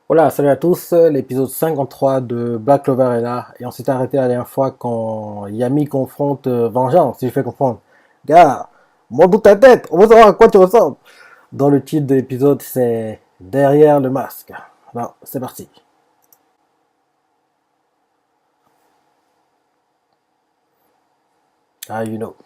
Voilà, salut à tous, l'épisode 53 de Black Clover est là, et on s'est arrêté la dernière fois quand Yami confronte Vengeance, si je fais comprendre. Gars, montre toute ta tête, on va savoir à quoi tu ressembles. Dans le titre de l'épisode, c'est Derrière le masque. Non, c'est parti. Ah, you know.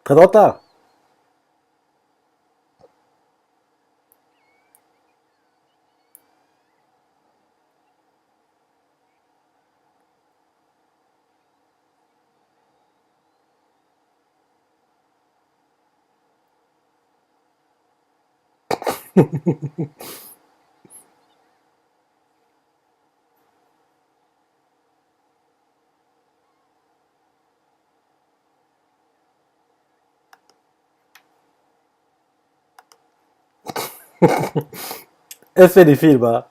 Très en retard. Elle fait des films, hein.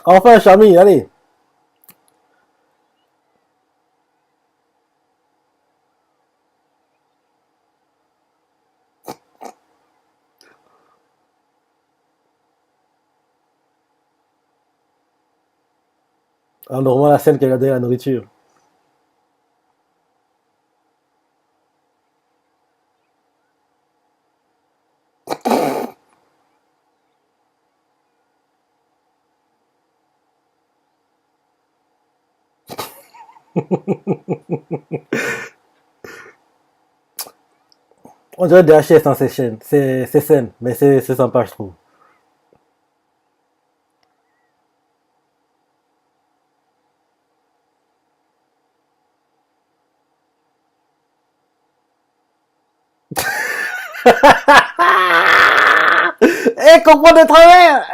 Enfin, Charmy, allez. Alors, on voit la scène qu'elle a donné la nourriture. On dirait des HS dans ces chaînes, ces scènes, mais c'est sympa, je trouve. Eh, comprends de travers.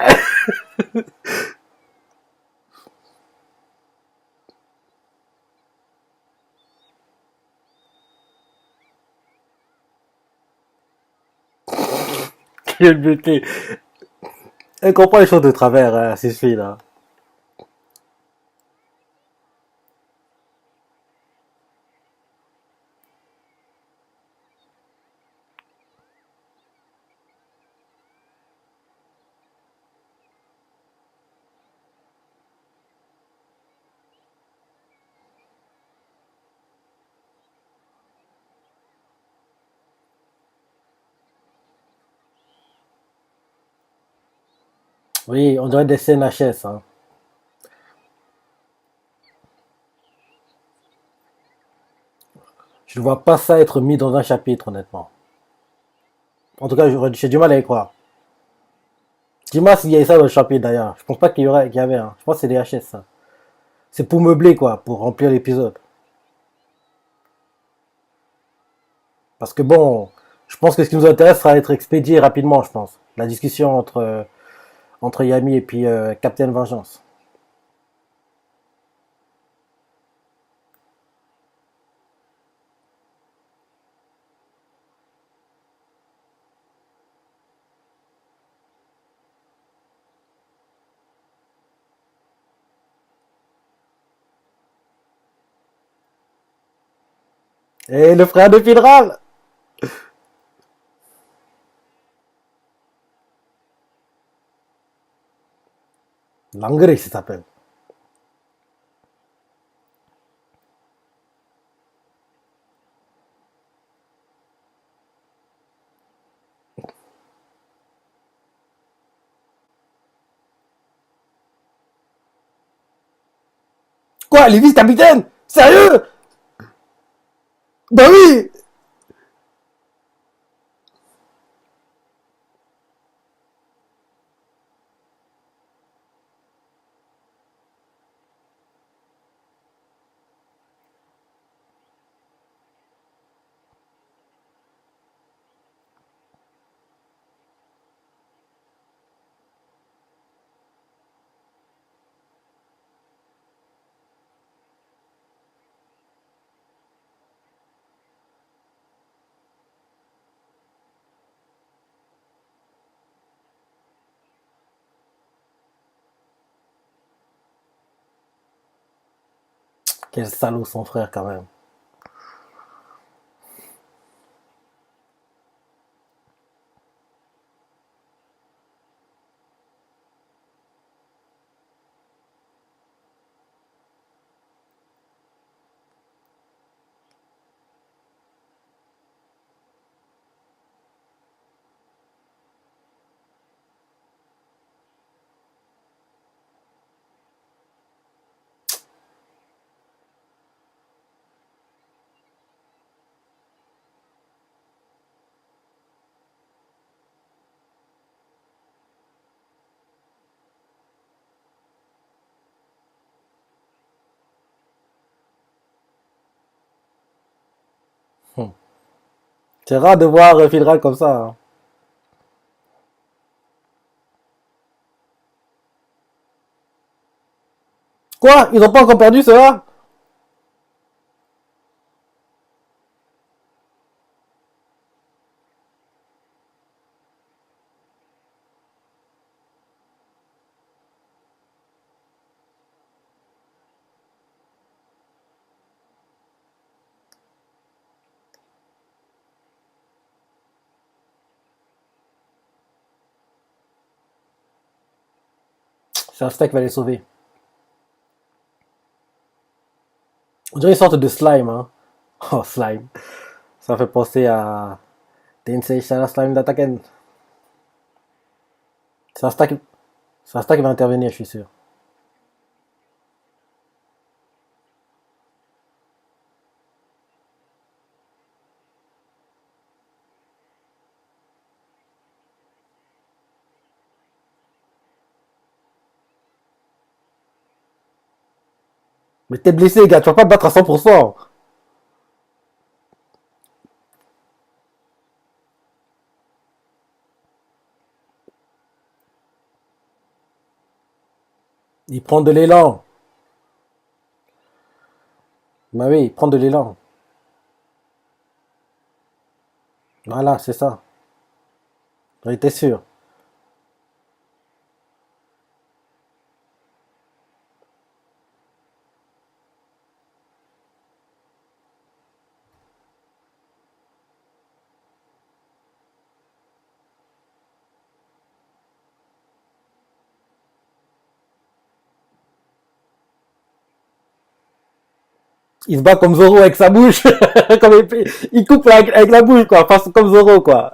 Quelle beauté. Elle comprend les choses de travers, hein, ces filles-là. Oui, on dirait des scènes HS. Hein. Je ne vois pas ça être mis dans un chapitre, honnêtement. En tout cas, j'ai du mal à y croire. Dis-moi s'il y a ça dans le chapitre d'ailleurs. Je pense pas qu'il y avait. Hein. Je pense que c'est des HS, ça. C'est pour meubler, quoi, pour remplir l'épisode. Parce que bon, je pense que ce qui nous intéresse sera d'être expédié rapidement, je pense. La discussion entre Yami et puis Captain Vengeance. Et le frère de Fidral. Langri, ça s'appelle. Quoi, les vice-capitaines? Sérieux? Bah oui! Quel salaud son frère quand même. Hum. C'est rare de voir Fildral comme ça, hein. Quoi? Ils ont pas encore perdu cela? C'est un steak qui va les sauver. On dirait une sorte de slime, hein. Oh, slime. Ça fait penser à Tensei Shara Slime d'Ataken. C'est un stack, c'est un stack qui va intervenir, je suis sûr. Mais t'es blessé, gars, tu vas pas te battre à 100%. Il prend de l'élan. Bah oui, il prend de l'élan. Voilà, c'est ça. J'en étais sûr. Il se bat comme Zoro avec sa bouche. Comme il coupe avec la bouche, quoi. Face comme Zoro, quoi.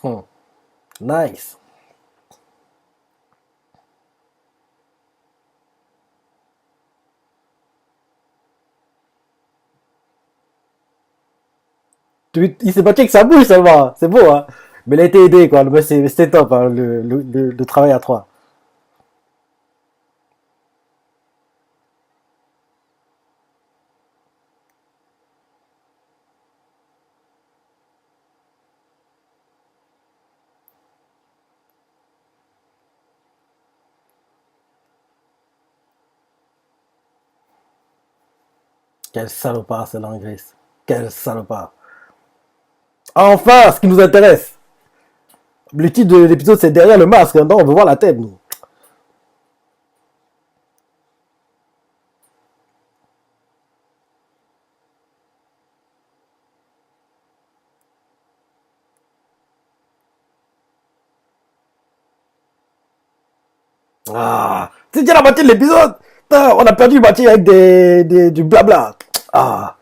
Hmm. Nice. Il s'est battu avec sa bouche seulement. C'est beau, hein. Mais il a été aidé, quoi. C'était top, hein, le travail à trois. Quel salopard, c'est l'anglais. Quel salopard. Enfin, ce qui nous intéresse. Le titre de l'épisode, c'est derrière le masque. Non, on veut voir la tête, nous. Ah, c'est déjà la moitié de l'épisode. Putain, on a perdu une moitié avec du blabla. Ah,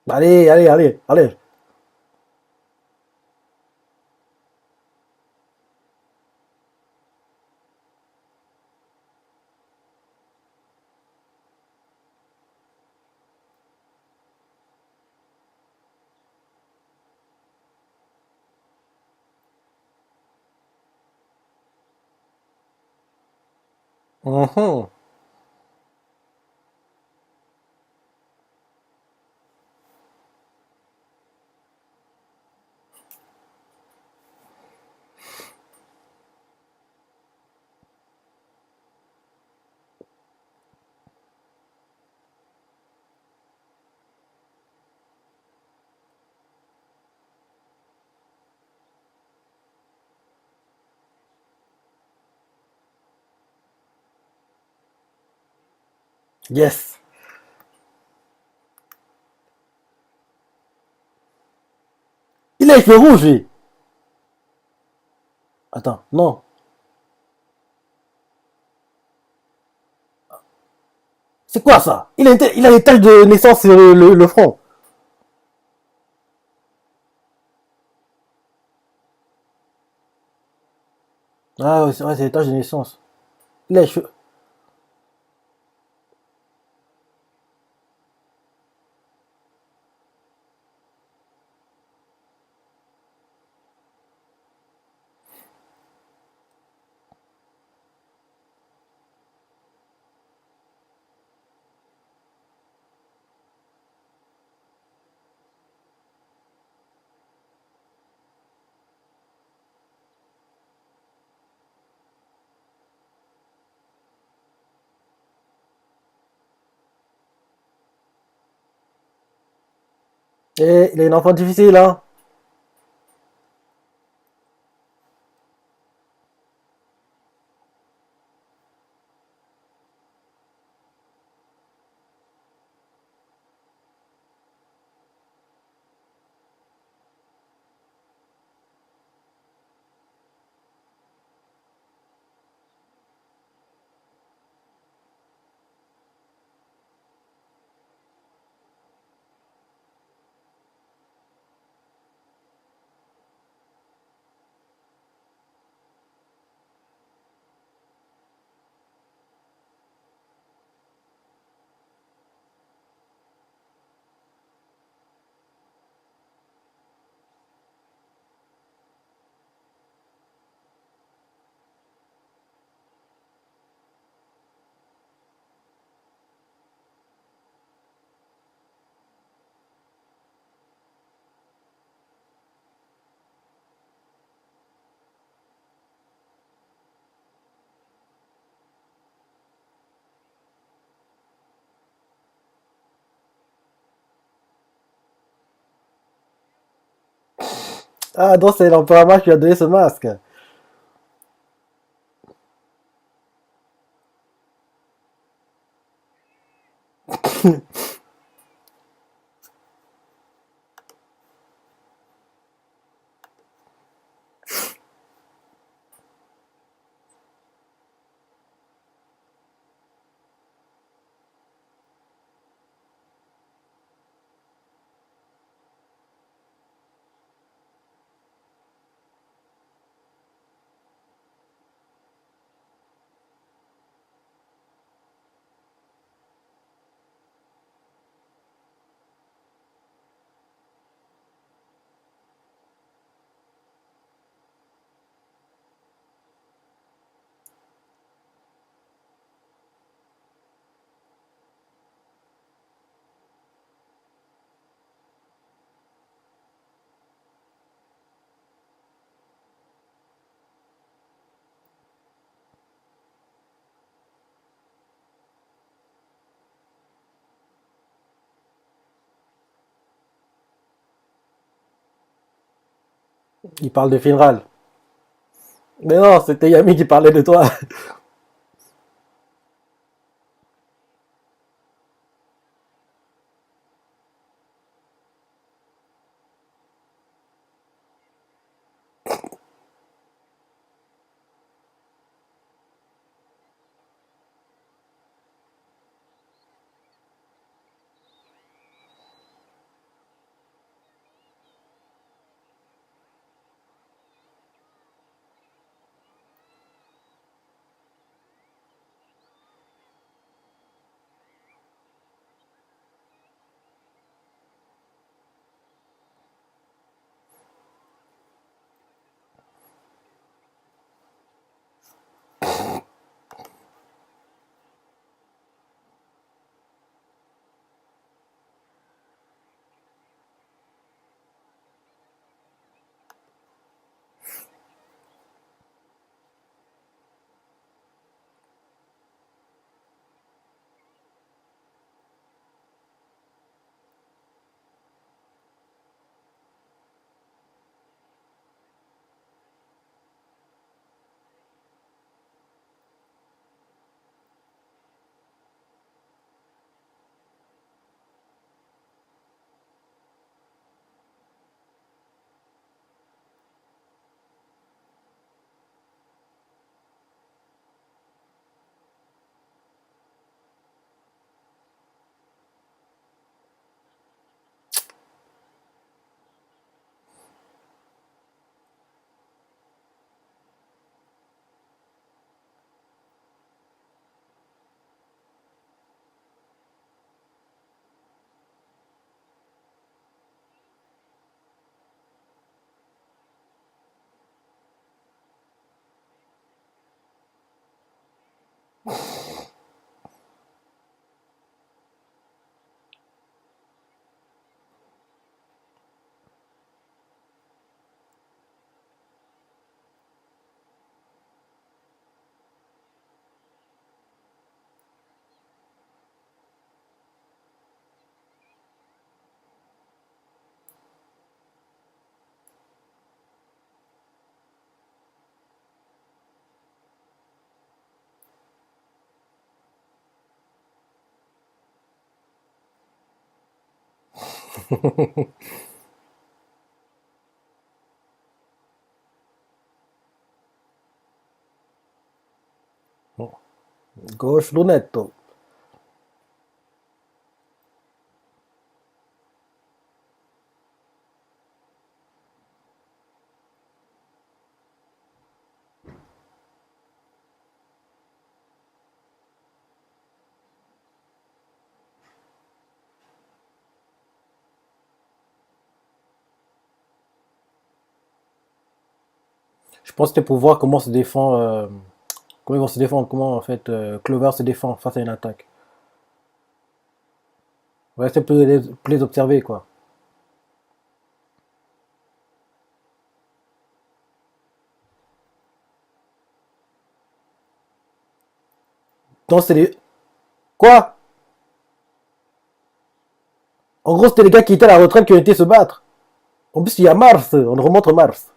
allez, allez, allez, allez. Mhm. Yes. Il a les cheveux rouges, lui. Attends, non. C'est quoi ça? Il a des taches de naissance sur le front. Ah, ouais, c'est vrai, c'est des taches de naissance. Il a les cheveux. Et il a une enfant difficile, hein. Ah, donc c'est l'empereur Mage qui lui a donné ce masque. Il parle de Finral. Mais non, c'était Yami qui parlait de toi. Gauche lunetto. Je pense que c'était pour voir comment se défend, comment ils vont se défendre, comment en fait Clover se défend face à une attaque. Ouais, c'était pour les observer quoi. Donc c'est les... Quoi? En gros, c'était les gars qui étaient à la retraite qui ont été se battre. En plus, il y a Mars, on remonte Mars.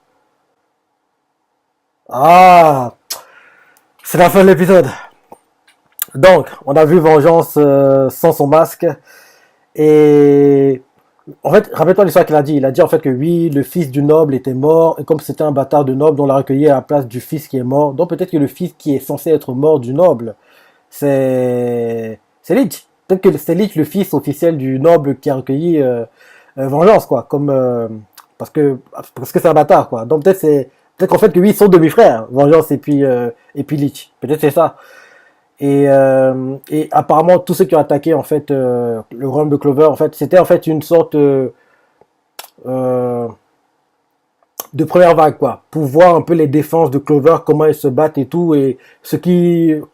Ah, c'est la fin de l'épisode. Donc, on a vu Vengeance sans son masque. Et en fait, rappelle-toi l'histoire qu'il a dit. Il a dit en fait que oui, le fils du noble était mort. Et comme c'était un bâtard de noble, on l'a recueilli à la place du fils qui est mort. Donc peut-être que le fils qui est censé être mort du noble, c'est Lich. Peut-être que c'est Lich, le fils officiel du noble qui a recueilli Vengeance, quoi. Comme, parce que c'est un bâtard, quoi. Donc peut-être qu'en fait que oui, ils sont demi-frères. Vengeance et puis Lich. Peut-être c'est ça. Et apparemment, tous ceux qui ont attaqué en fait le royaume de Clover, en fait, c'était en fait une sorte euh, de première vague, quoi, pour voir un peu les défenses de Clover, comment ils se battent et tout, et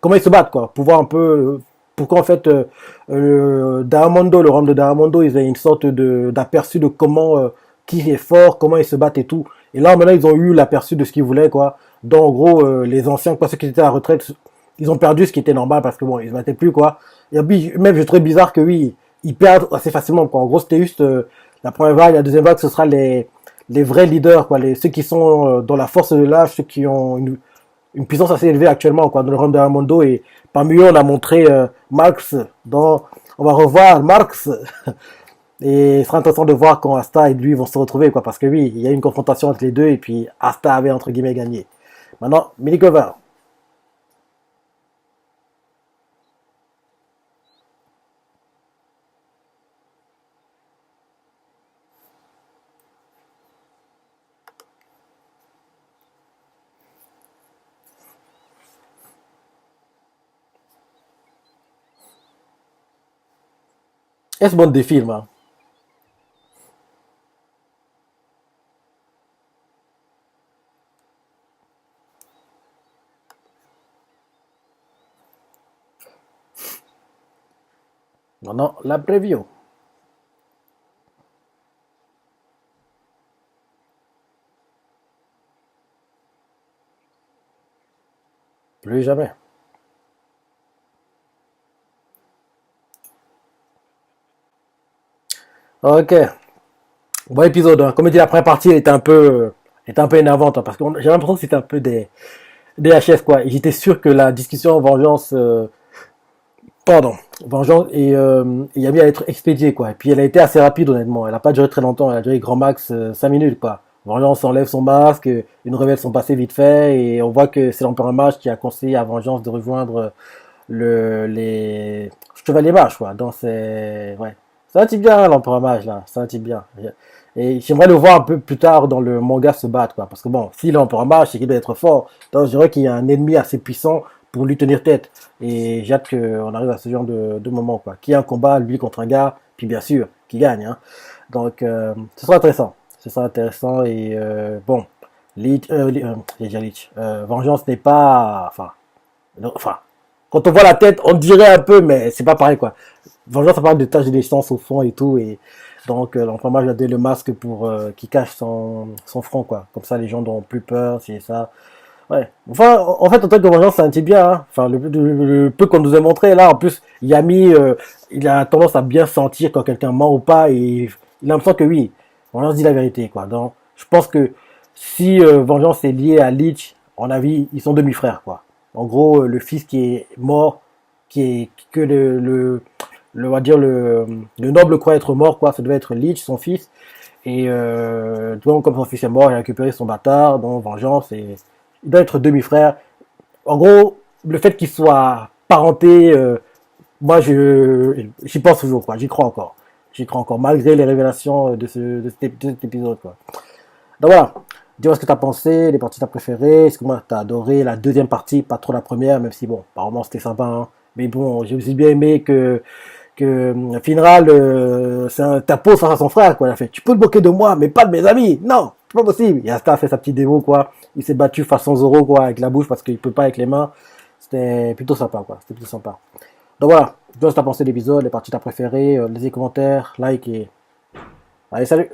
comment ils se battent, quoi, pour voir un peu pourquoi en fait Diamondo, le royaume de Diamondo, ils avaient une sorte d'aperçu de comment qui est fort, comment ils se battent et tout. Et là, maintenant, ils ont eu l'aperçu de ce qu'ils voulaient, quoi. Donc, en gros, les anciens, quoi, ceux qui étaient à la retraite, ils ont perdu ce qui était normal parce que bon, ils se battaient plus, quoi. Et puis, même, je trouvais bizarre que oui, ils perdent assez facilement, quoi. En gros, c'était juste la première vague, la deuxième vague, ce sera les vrais leaders, quoi, ceux qui sont dans la force de l'âge, ceux qui ont une puissance assez élevée actuellement, quoi, dans le royaume de Ramondo. Et parmi eux, on a montré Marx. On va revoir Marx. Et il sera intéressant de voir quand Asta et lui vont se retrouver, quoi, parce que oui, il y a une confrontation entre les deux, et puis Asta avait entre guillemets gagné. Maintenant, mini-cover. Est-ce bon des films, hein? Maintenant, la preview. Plus jamais. Ok. Bon épisode, hein. Comme je dis, la première partie était un peu énervante, hein, parce que j'ai l'impression que c'était un peu des HS, quoi. Et j'étais sûr que la discussion Vengeance, pardon, Vengeance et Yami allait être expédiée, quoi. Et puis elle a été assez rapide, honnêtement. Elle a pas duré très longtemps. Elle a duré grand max 5 minutes, quoi. Vengeance enlève son masque, une révèle son passé vite fait, et on voit que c'est l'Empereur Mage qui a conseillé à Vengeance de rejoindre les Chevaliers Mages, quoi. Donc c'est, ouais. C'est un type bien, l'Empereur Mage, là. C'est un type bien. Et j'aimerais le voir un peu plus tard dans le manga se battre, quoi. Parce que bon, si l'Empereur Mage, c'est qu'il doit être fort. Donc je dirais qu'il y a un ennemi assez puissant pour lui tenir tête. Et j'ai hâte qu'on arrive à ce genre de moment, quoi. Qu'il y ait un combat, lui contre un gars, puis bien sûr, qui gagne, hein. Donc, ce sera intéressant. Ce sera intéressant et bon, j'ai déjà Leech. Vengeance n'est pas, enfin, quand on voit la tête, on dirait un peu, mais c'est pas pareil, quoi. Vengeance, ça parle de taches de naissance au fond et tout, et donc l'enfant mage a donné le masque pour qui cache son front, quoi. Comme ça, les gens n'auront plus peur, c'est ça. Ouais. Enfin, en fait, en tant que vengeance, c'est un type bien, hein. Enfin, le peu qu'on nous a montré, là, en plus, Yami, il a tendance à bien sentir quand quelqu'un ment ou pas, et il a l'impression que oui, Vengeance dit la vérité, quoi. Donc, je pense que si Vengeance est lié à Leech, en avis, ils sont demi-frères, quoi. En gros, le fils qui est mort, qui est que on va dire le noble croit être mort, quoi. Ça devait être Leech, son fils. Et donc, comme son fils est mort, il a récupéré son bâtard, donc vengeance. Et il doit être demi-frère. En gros, le fait qu'il soit parenté, moi, j'y pense toujours, quoi. J'y crois encore. J'y crois encore, malgré les révélations de cet épisode, quoi. Donc voilà. Dis-moi ce que t'as pensé, les parties que t'as préférées, est-ce que moi t'as adoré la deuxième partie, pas trop la première, même si bon, apparemment c'était sympa, hein. Mais bon, j'ai aussi bien aimé que Finral, c'est un tapot face à son frère, quoi. Il a fait, tu peux te moquer de moi, mais pas de mes amis. Non, c'est pas possible. Et Asta a fait sa petite démo, quoi. Il s'est battu façon Zoro, quoi, avec la bouche parce qu'il peut pas avec les mains. C'était plutôt sympa, quoi. C'était plutôt sympa. Donc voilà. Dis-moi ce que t'as pensé de l'épisode, les parties que t'as préférées, les commentaires, like et... Allez, salut!